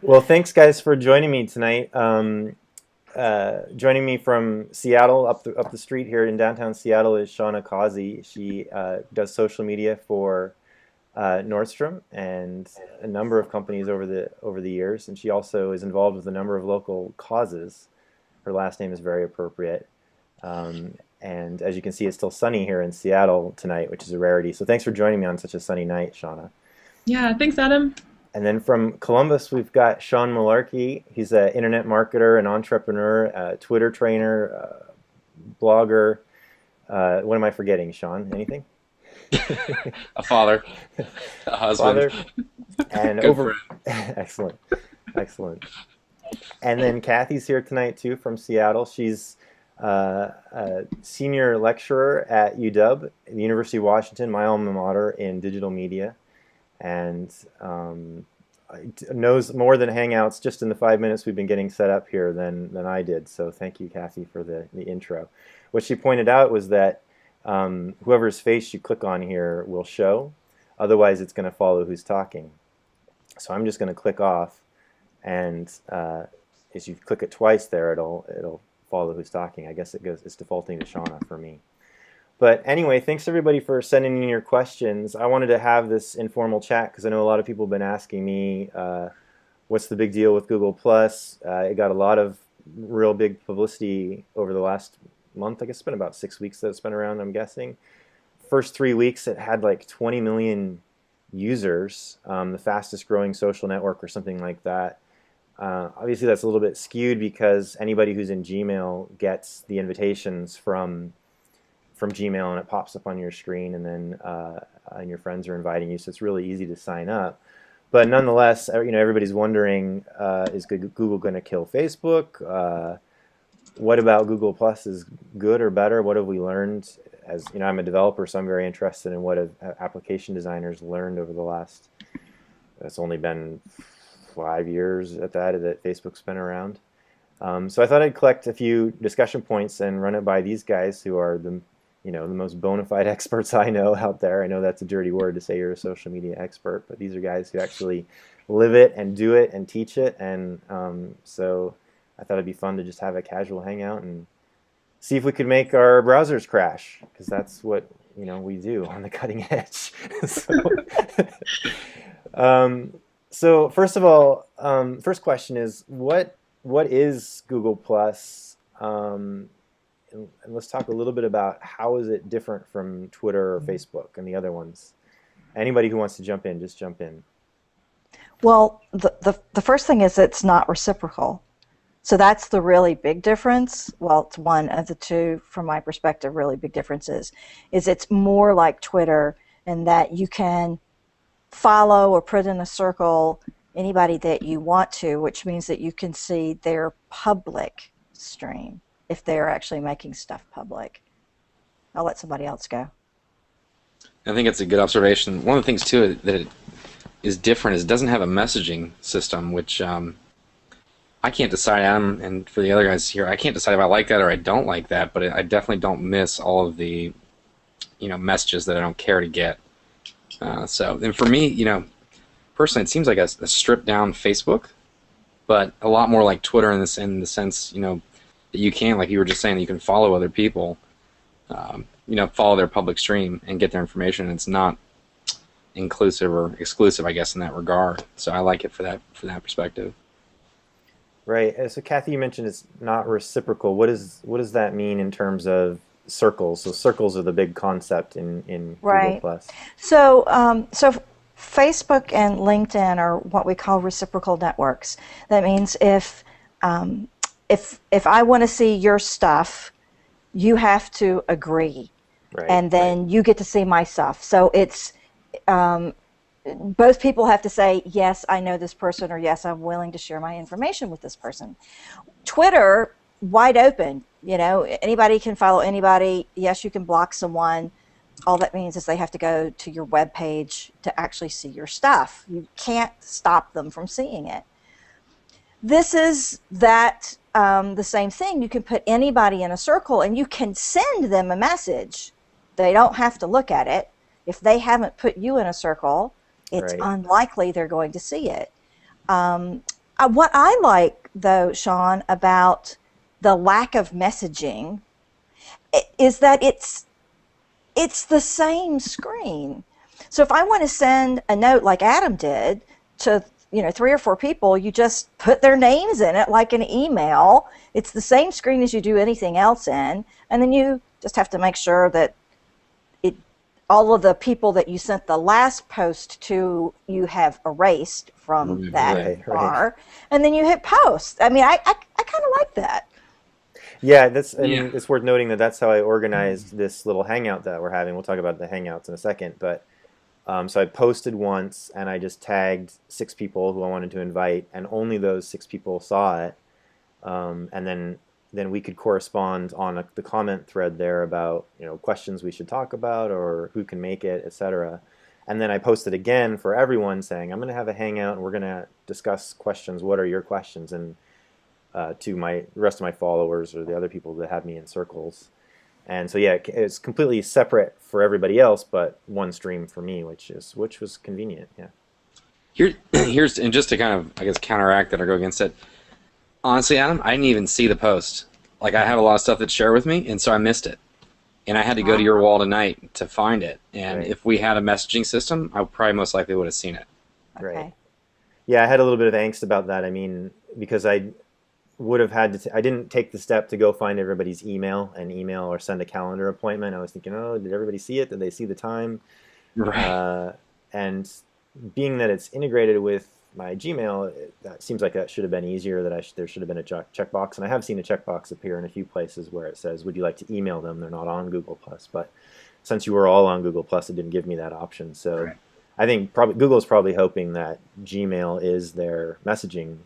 Well, thanks guys for joining me tonight. Joining me from Seattle, up the street here in downtown Seattle, is Shauna Causey. She does social media for Nordstrom and a number of companies over the years, and she also is involved with a number of local causes. Her last name is very appropriate. And as you can see, it's still sunny here in Seattle tonight, which is a rarity. So thanks for joining me on such a sunny night, Shauna. Yeah, thanks, Adam. And then from Columbus, we've got Sean Malarkey. He's an internet marketer, an entrepreneur, a Twitter trainer, blogger. What am I forgetting, Sean? Anything? A father, a husband, Father. And good over. friend. Excellent, excellent. And then Kathy's here tonight too from Seattle. She's a senior lecturer at UW, the University of Washington, my alma mater in digital media, and knows more than Hangouts just in the 5 minutes we've been getting set up here than I did. So thank you, Kathy, for the intro. What she pointed out was that whoever's face you click on here will show. Otherwise, it's going to follow who's talking. So I'm just going to click off, and as you click it twice there, it'll follow who's talking. I guess it's defaulting to Shauna for me. But anyway, thanks everybody for sending in your questions. I wanted to have this informal chat because I know a lot of people have been asking me what's the big deal with Google Plus. It got a lot of real big publicity over the last month. I guess it's been about 6 weeks that it's been around, I'm guessing. First 3 weeks, it had like 20 million users, the fastest growing social network or something like that. Obviously, that's a little bit skewed because anybody who's in Gmail gets the invitations from Gmail, and it pops up on your screen, and then and your friends are inviting you, so it's really easy to sign up. But nonetheless, everybody's wondering, is Google going to kill Facebook? What about Google Plus is good or better? What have we learned? As you know, I'm a developer, so I'm very interested in what have application designers learned over the last. It's only been 5 years at that Facebook's been around. So I thought I'd collect a few discussion points and run it by these guys who are the most bona fide experts I know out there. I know that's a dirty word to say you're a social media expert, but these are guys who actually live it and do it and teach it. And so I thought it'd be fun to just have a casual hangout and see if we could make our browsers crash, because that's what we do on the cutting edge. So first of all, first question is what is Google Plus? And let's talk a little bit about how is it different from Twitter or Facebook and the other ones. Anybody who wants to jump in, just jump in. Well, the first thing is it's not reciprocal. So that's the really big difference. Well, it's one of the two, from my perspective, really big differences. Is it's more like Twitter in that you can follow or put in a circle anybody that you want to, which means that you can see their public stream if they're actually making stuff public. I'll let somebody else go. I think it's a good observation. One of the things too that it is different is it doesn't have a messaging system, which I can't decide, Adam, and for the other guys here, I can't decide if I like that or I don't like that. But I definitely don't miss all of the messages that I don't care to get. And for me, personally, it seems like a stripped down Facebook, but a lot more like Twitter in the sense, that you can, like you were just saying, that you can follow other people, follow their public stream and get their information. It's not inclusive or exclusive, I guess, in that regard. So I like it for that perspective. Right. So Kathy, you mentioned it's not reciprocal. What does that mean in terms of circles? So circles are the big concept in Right. Google Plus. So Facebook and LinkedIn are what we call reciprocal networks. That means if I want to see your stuff, you have to agree, Right. and then you get to see my stuff. So it's both people have to say, yes, I know this person, or yes, I'm willing to share my information with this person. Twitter, wide open. Anybody can follow anybody. Yes, you can block someone. All that means is they have to go to your web page to actually see your stuff. You can't stop them from seeing it. This is the same thing. You can put anybody in a circle and you can send them a message. They don't have to look at it. If they haven't put you in a circle, it's Right. unlikely they're going to see it. What I like, though, Sean, about the lack of messaging is that it's the same screen. So if I want to send a note like Adam did to 3 or 4 people, you just put their names in it like an email. It's the same screen as you do anything else in, and then you just have to make sure that all of the people that you sent the last post to you have erased from that bar, and then you hit post. I mean, I kind of like that. Yeah, I mean, it's worth noting that that's how I organized this little hangout that we're having. We'll talk about the hangouts in a second, but so I posted once, and I just tagged 6 people who I wanted to invite, and only those 6 people saw it. And then we could correspond on the comment thread there about questions we should talk about or who can make it, etc. And then I posted again for everyone saying, I'm going to have a hangout and we're going to discuss questions. What are your questions? And to the rest of my followers or the other people that have me in circles. And so yeah, it's completely separate for everybody else, but one stream for me, which was convenient. Yeah. Here's and just to kind of, I guess, counteract that or go against it. Honestly, Adam, I didn't even see the post. Like, I have a lot of stuff that's shared with me, and so I missed it. And I had to go to your wall tonight to find it. And if we had a messaging system, I probably most likely would have seen it. Right. Yeah, I had a little bit of angst about that. I mean, because I would have had to. I didn't take the step to go find everybody's email or send a calendar appointment. I was thinking, oh, did everybody see it? Did they see the time? Right. And being that it's integrated with my Gmail, that seems like that should have been easier. There should have been a checkbox, and I have seen a checkbox appear in a few places where it says, "Would you like to email them?" They're not on Google Plus, but since you were all on Google Plus, it didn't give me that option. So I think Google's probably hoping that Gmail is their messaging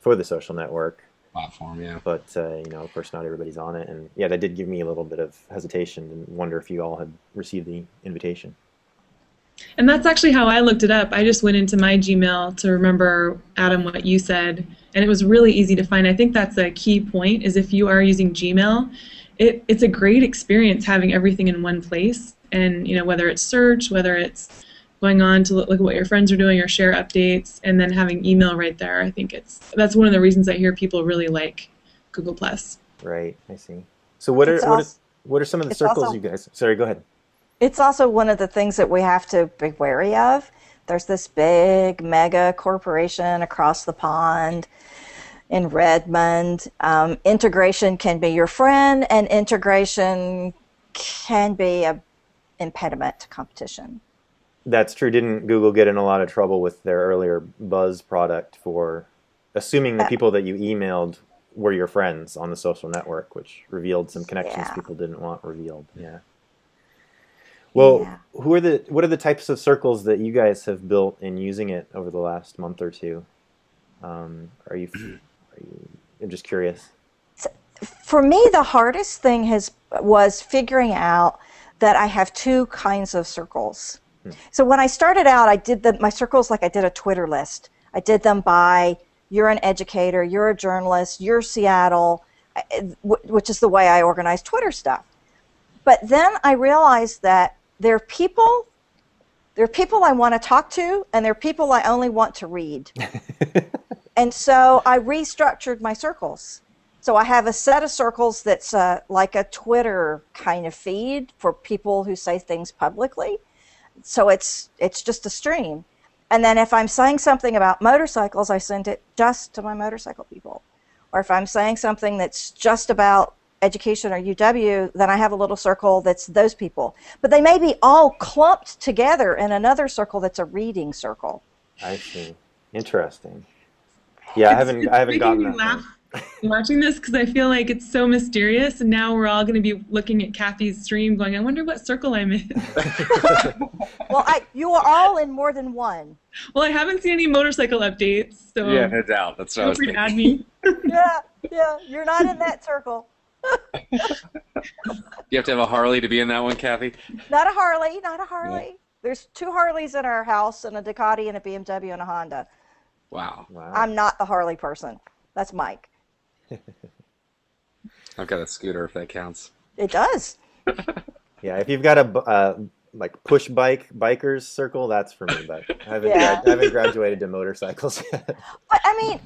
for the social network platform. Yeah, but of course, not everybody's on it, and yeah, that did give me a little bit of hesitation and wonder if you all had received the invitation. And that's actually how I looked it up. I just went into my Gmail to remember, Adam, what you said, and it was really easy to find. I think that's a key point, is if you are using Gmail, it's a great experience having everything in one place. And whether it's search, whether it's going on to look at what your friends are doing or share updates, and then having email right there, I think that's one of the reasons I hear people really like Google+. Right, I see. So what are some of the circles you guys... Sorry, go ahead. It's also one of the things that we have to be wary of. There's this big mega corporation across the pond in Redmond. Integration can be your friend, and integration can be an impediment to competition. That's true. Didn't Google get in a lot of trouble with their earlier Buzz product for assuming the people that you emailed were your friends on the social network, which revealed some connections people didn't want revealed? Yeah. Well, what are the types of circles that you guys have built in using it over the last month or two? I'm just curious. For me, the hardest thing was figuring out that I have 2 kinds of circles. So when I started out, I did my circles like I did a Twitter list. I did them by, you're an educator, you're a journalist, you're Seattle, which is the way I organize Twitter stuff. But then I realized that there are people I want to talk to, and there are people I only want to read. And so I restructured my circles. So I have a set of circles that's like a Twitter kind of feed for people who say things publicly. So it's just a stream. And then if I'm saying something about motorcycles, I send it just to my motorcycle people. Or if I'm saying something that's just about education or UW, then I have a little circle that's those people. But they may be all clumped together in another circle that's a reading circle. I see. Interesting. Yeah, I haven't gotten that. Laugh watching this because I feel like it's so mysterious, and now we're all going to be looking at Kathy's stream going, I wonder what circle I'm in. Well, you are all in more than one. Well, I haven't seen any motorcycle updates, so yeah, no doubt. That's what I was feel free to thinking. add me. Yeah, you're not in that circle. You have to have a Harley to be in that one, Kathy? Not a Harley. Yeah. There's 2 Harleys in our house, and a Ducati and a BMW and a Honda. Wow. I'm not the Harley person. That's Mike. I've got a scooter, if that counts. It does. Yeah, if you've got a like push bikers circle, that's for me. But I haven't Yeah. I haven't graduated to motorcycles yet. But I mean,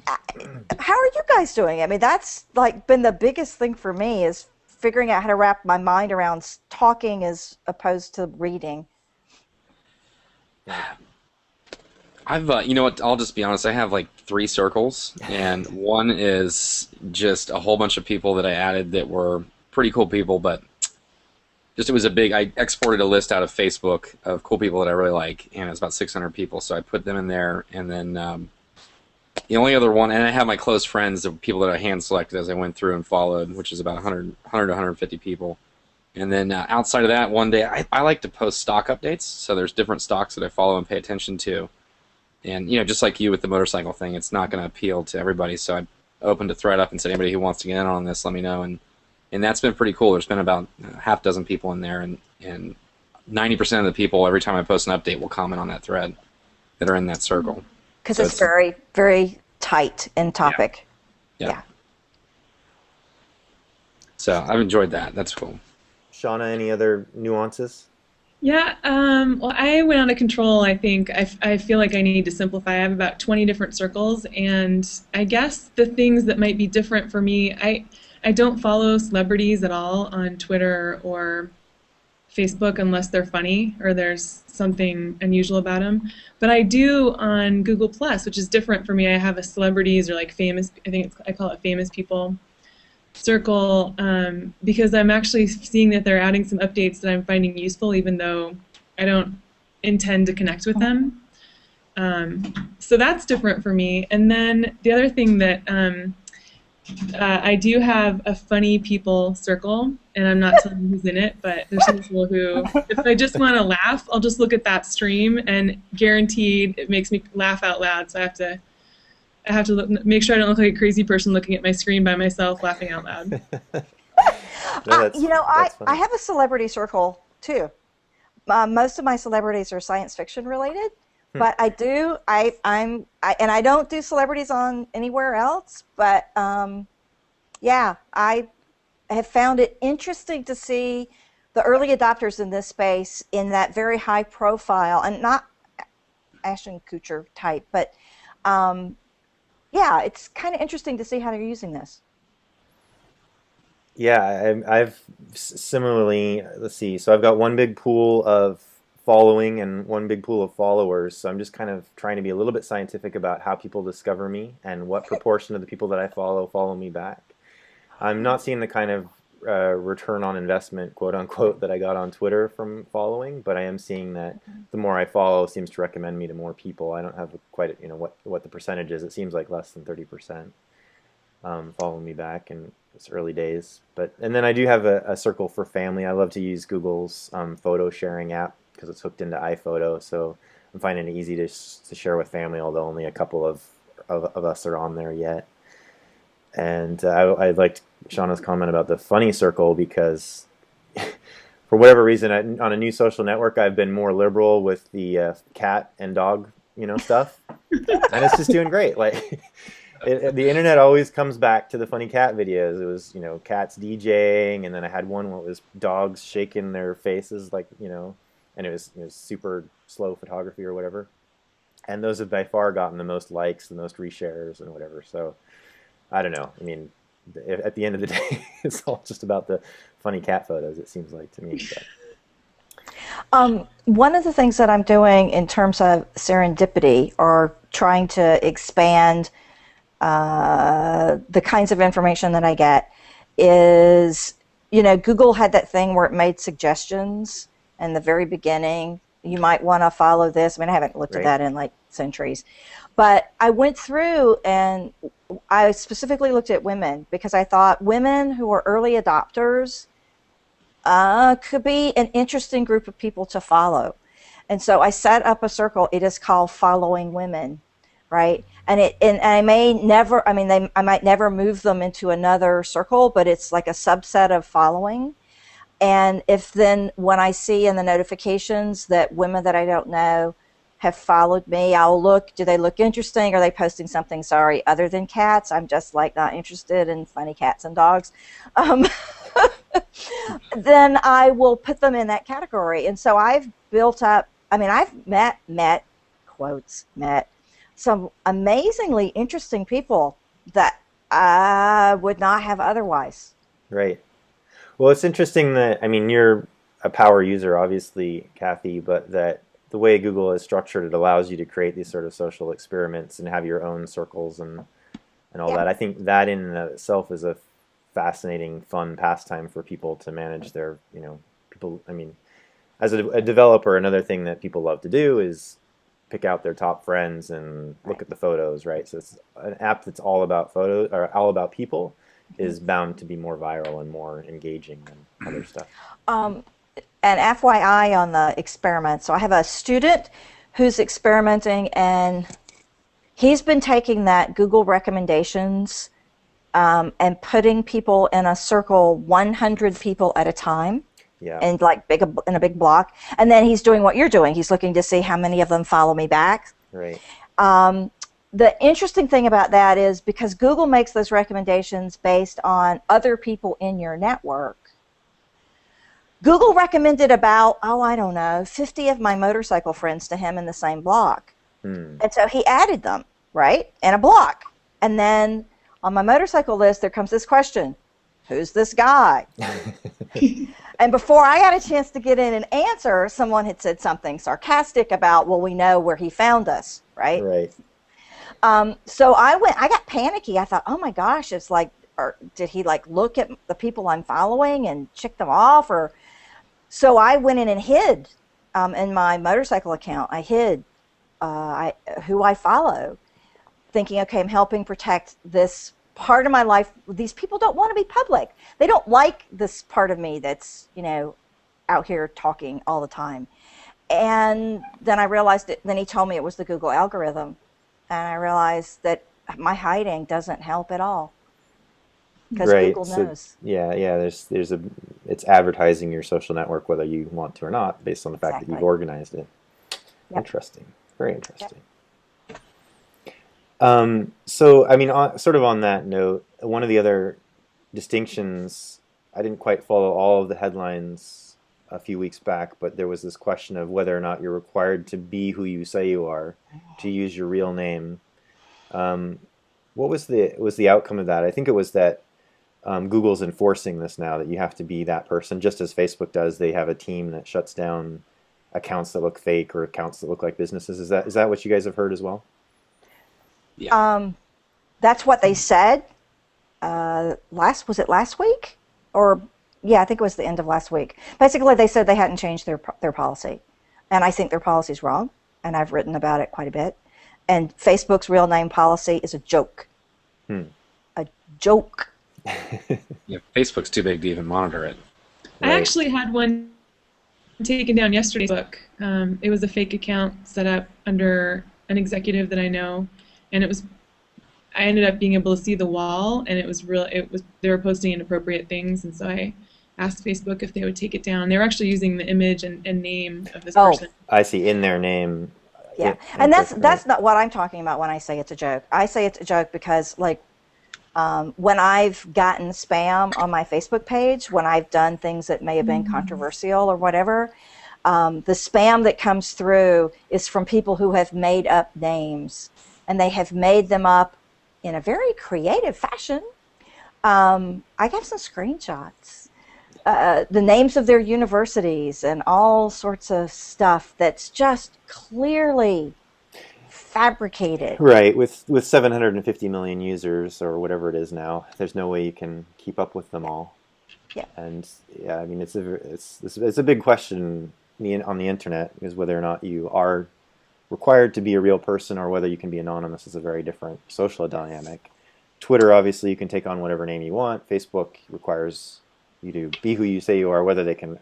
how are you guys doing? I mean, that's like been the biggest thing for me is figuring out how to wrap my mind around talking as opposed to reading. I've, you know what, I'll just be honest, I have like 3 circles, and one is just a whole bunch of people that I added that were pretty cool people, but just it was a big, I exported a list out of Facebook of cool people that I really like, and it was about 600 people, so I put them in there, and then the only other one, and I have my close friends, the people that I hand-selected as I went through and followed, which is about 100 to 150 people. And then outside of that, one day, I like to post stock updates, so there's different stocks that I follow and pay attention to. And, you know, just like you with the motorcycle thing, it's not going to appeal to everybody. So I opened a thread up and said, anybody who wants to get in on this, let me know. And that's been pretty cool. There's been about half a dozen people in there, and 90% of the people, every time I post an update, will comment on that thread that are in that circle. Because it's very, very tight in topic. Yeah. So I've enjoyed that. That's cool. Shauna, any other nuances? Yeah, well, I went out of control, I think. I feel like I need to simplify. I have about 20 different circles, and I guess the things that might be different for me, I don't follow celebrities at all on Twitter or Facebook unless they're funny or there's something unusual about them. But I do on Google+, which is different for me. I have a celebrities or like famous, I call it famous people circle, because I'm actually seeing that they're adding some updates that I'm finding useful, even though I don't intend to connect with them. So that's different for me. And then the other thing that I do have a funny people circle, and I'm not telling you who's in it, but there's some people who, if I just want to laugh, I'll just look at that stream, and guaranteed it makes me laugh out loud. So I have to make sure I don't look like a crazy person looking at my screen by myself laughing out loud. You know, I have a celebrity circle too. Most of my celebrities are science fiction related, but I don't do celebrities on anywhere else. But yeah, I have found it interesting to see the early adopters in this space in that very high profile, and not Ashton Kutcher type, but yeah, it's kind of interesting to see how they're using this. Yeah, I've similarly, let's see, so I've got one big pool of following and one big pool of followers, so I'm just kind of trying to be a little bit scientific about how people discover me and what proportion of the people that I follow me back. I'm not seeing the kind of return on investment, quote unquote, that I got on Twitter from following, but I am seeing that the more I follow seems to recommend me to more people. I don't have quite, you know, what the percentage is. It seems like less than 30% following me back in its early days. And then I do have a circle for family. I love to use Google's photo sharing app because it's hooked into iPhoto, so I'm finding it easy to share with family, although only a couple of us are on there yet. And I liked Shauna's comment about the funny circle because for whatever reason, on a new social network, I've been more liberal with the cat and dog, you know, stuff, and it's just doing great. Like the internet always comes back to the funny cat videos. It was, you know, cats DJing, and then I had one where it was dogs shaking their faces, like, you know, and it was super slow photography or whatever. And those have by far gotten the most likes, the most reshares, and whatever. So I don't know. I mean, at the end of the day, it's all just about the funny cat photos, it seems like to me. One of the things that I'm doing in terms of serendipity or trying to expand the kinds of information that I get is, you know, Google had that thing where it made suggestions in the very beginning. You might want to follow this. I mean, I haven't looked at that in like centuries. But I went through and I specifically looked at women because I thought women who are early adopters could be an interesting group of people to follow. And so I set up a circle. It is called Following Women, right? And I may never, I mean, I might never move them into another circle, but it's like a subset of following. And if then when I see in the notifications that women that I don't know have followed me, I'll look, do they look interesting? Are they posting something, sorry, other than cats? I'm just like not interested in funny cats and dogs. Then I will put them in that category. And so I've built up, I mean, I've met, quotes, met some amazingly interesting people that I would not have otherwise. Right. Well, it's interesting that, I mean, you're a power user, obviously, Kathy, but that the way Google is structured, it allows you to create these sort of social experiments and have your own circles and all Yeah. that. I think that in and of itself is a fascinating, fun pastime for people to manage their, people, I mean, as a developer, another thing that people love to do is pick out their top friends and look at the photos, right? So it's an app that's all about photos or all about people is bound to be more viral and more engaging than other stuff. And FYI on the experiment, so I have a student who's experimenting, and he's been taking that Google recommendations and putting people in a circle, 100 people at a time. Yeah. And like in a big block, and then he's doing what you're doing. He's looking to see how many of them follow me back. Right. The interesting thing about that is because Google makes those recommendations based on other people in your network. Google recommended about, I don't know, 50 of my motorcycle friends to him in the same block. And so he added them, right, in a block. And then on my motorcycle list, there comes this question: who's this guy? And before I got a chance to get in and answer, someone had said something sarcastic about, well, we know where he found us, right? Right. So I got panicky. I thought, oh my gosh, it's like, or did he like look at the people I'm following and check them off? Or so I went in and hid in my motorcycle account. I hid who I follow, thinking, okay, I'm helping protect this part of my life. These people don't want to be public. They don't like this part of me that's, out here talking all the time. And then I realized it, then he told me it was the Google algorithm. And I realized that my hiding doesn't help at all. Because Right. Google So, knows. yeah. It's advertising your social network whether you want to or not, based on the fact that you've Exactly. organized it. Yep. Interesting. Very interesting. So, I mean, sort of on that note, one of the other distinctions, I didn't quite follow all of the headlines a few weeks back, but there was this question of whether or not you're required to be who you say you are, to use your real name. What was the outcome of that? I think it was that Google's enforcing this now, that you have to be that person, just as Facebook does. They have a team that shuts down accounts that look fake or accounts that look like businesses. Is that what you guys have heard as well? Yeah. That's what they said. Was it last week? Or yeah, I think it was the end of last week. Basically, they said they hadn't changed their policy, and I think their policy's wrong. And I've written about it quite a bit. And Facebook's real name policy is a joke. A joke. Yeah, Facebook's too big to even monitor it. I actually had one taken down yesterday. It was a fake account set up under an executive that I know, and I ended up being able to see the wall, and they were posting inappropriate things, and so I asked Facebook if they would take it down. They were actually using the image and name of this person. I see, in their name. Yeah, and that's not what I'm talking about when I say it's a joke. I say it's a joke because, like, when I've gotten spam on my Facebook page, when I've done things that may have been controversial or whatever, the spam that comes through is from people who have made up names, and they have made them up in a very creative fashion. I have some screenshots. The names of their universities and all sorts of stuff that's just clearly fabricated. Right, with 750 million users or whatever it is now, there's no way you can keep up with them all. Yeah. And yeah, I mean, it's a big question on the internet, is whether or not you are required to be a real person or whether you can be anonymous. Is a very different social dynamic. Twitter, obviously, you can take on whatever name you want. Facebook requires you to be who you say you are. Whether they can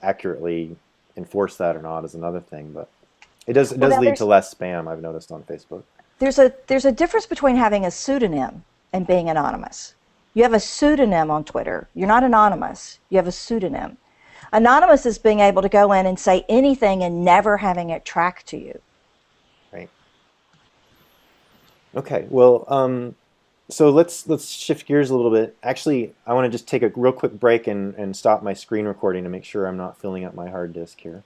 accurately enforce that or not is another thing, but it does lead to less spam, I've noticed, on Facebook. There's a difference between having a pseudonym and being anonymous. You have a pseudonym on Twitter. You're not anonymous. You have a pseudonym. Anonymous is being able to go in and say anything and never having it tracked to you. Right. Okay. Well, so let's shift gears a little bit. Actually, I want to just take a real quick break and stop my screen recording to make sure I'm not filling up my hard disk here.